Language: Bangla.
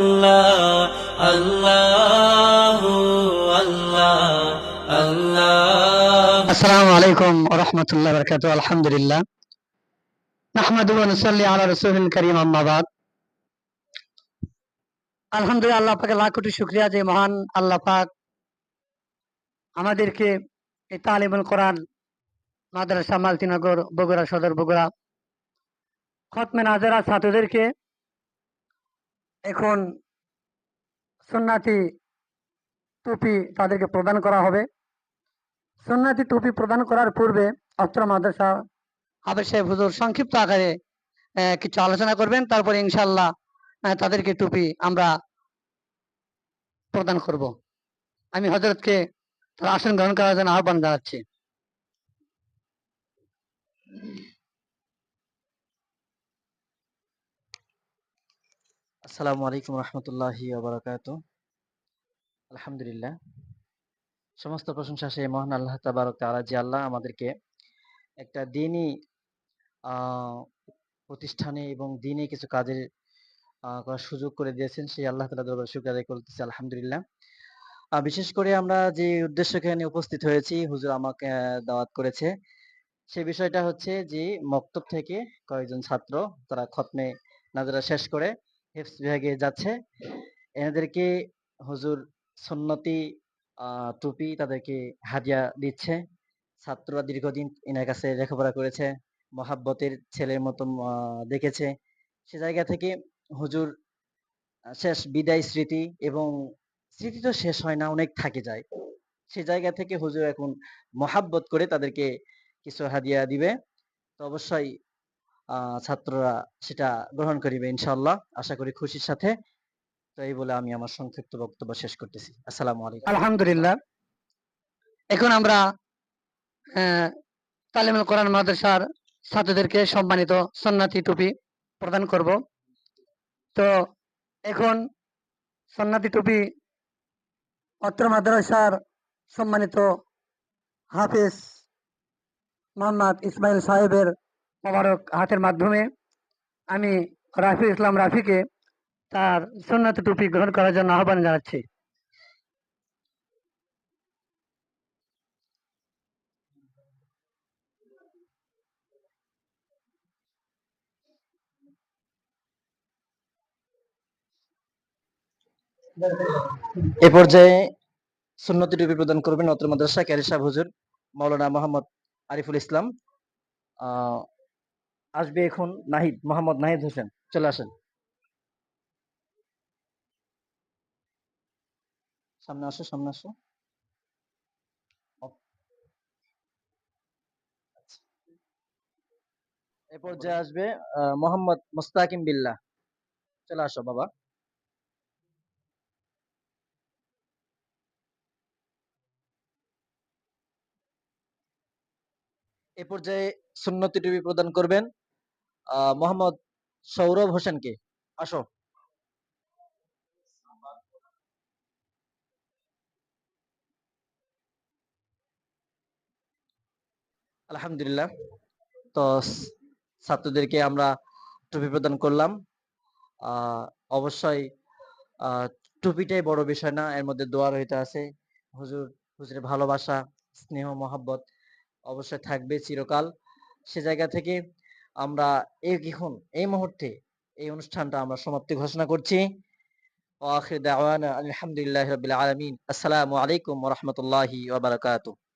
আল্লাহ আল্লাহু আল্লাহ আল্লাহ। আসসালামু আলাইকুম ওয়া রাহমাতুল্লাহি ওয়া বারাকাতুহু। আলহামদুলিল্লাহ নাহমাদুহু ওয়া নুসাল্লি আলা রাসূলিল কারীম, আম্মা বাদ। আলহামদুলিল্লাহ, আল্লাহ পাকের লাখ কোটি শুকরিয়া যে মহান আল্লাহ পাক আমাদেরকে এই তালিমুল কোরআন মাদ্রাসা মালতীনগর বগুড়া সদর বগুড়া খতমে নাজেরা ছাত্রদেরকে এখন সুন্নাতি টুপি তাদেরকে প্রদান করা হবে। সুন্নাতি টুপি প্রদান করার পূর্বে অত্র মাদ্রাসা হাফেজ সাহেব হুজুর সংক্ষিপ্ত আকারে কিছু আলোচনা করবেন, তারপরে ইনশাআল্লাহ তাদেরকে টুপি আমরা প্রদান করব। আমি হযরতকে তার আসন গ্রহণ করার জন্য আহ্বান জানাচ্ছি। আসসালামু আলাইকুম রহমতুল্লাহি ওয়া বারাকাতুহু। আলহামদুলিল্লাহ, সমস্ত প্রশংসা সেই মহান আল্লাহ তাবারক তাআলা, যে আল্লাহ আমাদেরকে একটা দ্বীনী প্রতিষ্ঠানে এবং দ্বীনী কিছু কাজের করার সুযোগ করে দিয়েছেন। সেই আল্লাহ তাআলার দরবারে শুকরিয়া আদায় করতেছি, আলহামদুলিল্লাহ। বিশেষ করে আমরা যে উদ্দেশ্যে এখানে উপস্থিত হয়েছি, হুজুর আমাকে দাওয়াত করেছে, সেই বিষয়টা হচ্ছে যে মক্তব থেকে কয়েকজন ছাত্র তারা খতমে নাজরা শেষ করে হিফজ বিভাগে যাচ্ছে। এনাদেরকে হুজুর সুন্নতি টুপি তাদেরকে হাদিয়া দিচ্ছে। ছাত্ররা দীর্ঘদিন এনার কাছে লেখাপড়া করেছে, মহাব্বতের ছেলের মতো দেখেছে। সে জায়গা থেকে হুজুর শেষ বিদায় স্মৃতি, এবং স্মৃতি তো শেষ হয় না, অনেক থাকে যায়। সে জায়গা থেকে হুজুর এখন মহাব্বত করে তাদেরকে কিছু হাদিয়া দিবে। তো অবশ্যই ছাত্ররা সেটা গ্রহণ করিবে ইনশাআল্লাহ, আশা করি খুশির সাথে। তো এই বলে আমি আমার সংক্ষিপ্ত বক্তব্য শেষ করতেছি। আসসালামু আলাইকুম। আলহামদুলিল্লাহ, এখন আমরা তালিমুল কোরআন মাদ্রাসার ছাত্রদেরকে সম্মানিত সুন্নাতি টুপি প্রদান করব। তো এখন সুন্নাতি টুপি অত্র মাদ্রাসার সম্মানিত হাফেজ মোহাম্মদ ইসমাইল সাহেবের মোবারক হাতের মাধ্যমে আমি রাফি ইসলাম রাফিকে তার সুন্নাতি টুপি গ্রহণ করার জন্য আহ্বান জানাচ্ছি। এ পর্যায়ে সুন্নতি টুপি প্রদান করবেন অত্র মাদ্রাসা ক্যারি সাহেব হুজুর মাওলানা মোহাম্মদ আরিফুল ইসলাম। আহ, আসবে এখন নাহিদ, মোহাম্মদ নাহিদ হোসেন, চলে আসেন, সামনে আসো, সামনে আসো। এ পর্যায়ে আসবে মোহাম্মদ মুস্তাকিম বিল্লাহ, চলে আসো বাবা। এ পর্যায়ে সুন্নতি টুপি প্রদান করবেন মোহাম্মদ সৌরভ হোসেনকে, আসো। আলহামদুলিল্লাহ, তো ছাত্রদেরকে আমরা টুপি প্রদান করলাম। আহ, অবশ্যই আহ, টুপিটাই বড় বিষয় না, এর মধ্যে দোয়া রহিত আছে। হুজুর হুজুরের ভালোবাসা, স্নেহ, মহাব্বত অবশ্যই থাকবে চিরকাল। সে জায়গা থেকে আমরা এখন এই মুহূর্তে এই অনুষ্ঠানটা আমরা সমাপ্তি ঘোষণা করছি। ওয়া আখির দাওয়ানা আলহামদুলিল্লাহি রাব্বিল আলামিন। আসসালামু আলাইকুম ওয়া রাহমাতুল্লাহি ওয়া বারাকাতুহু।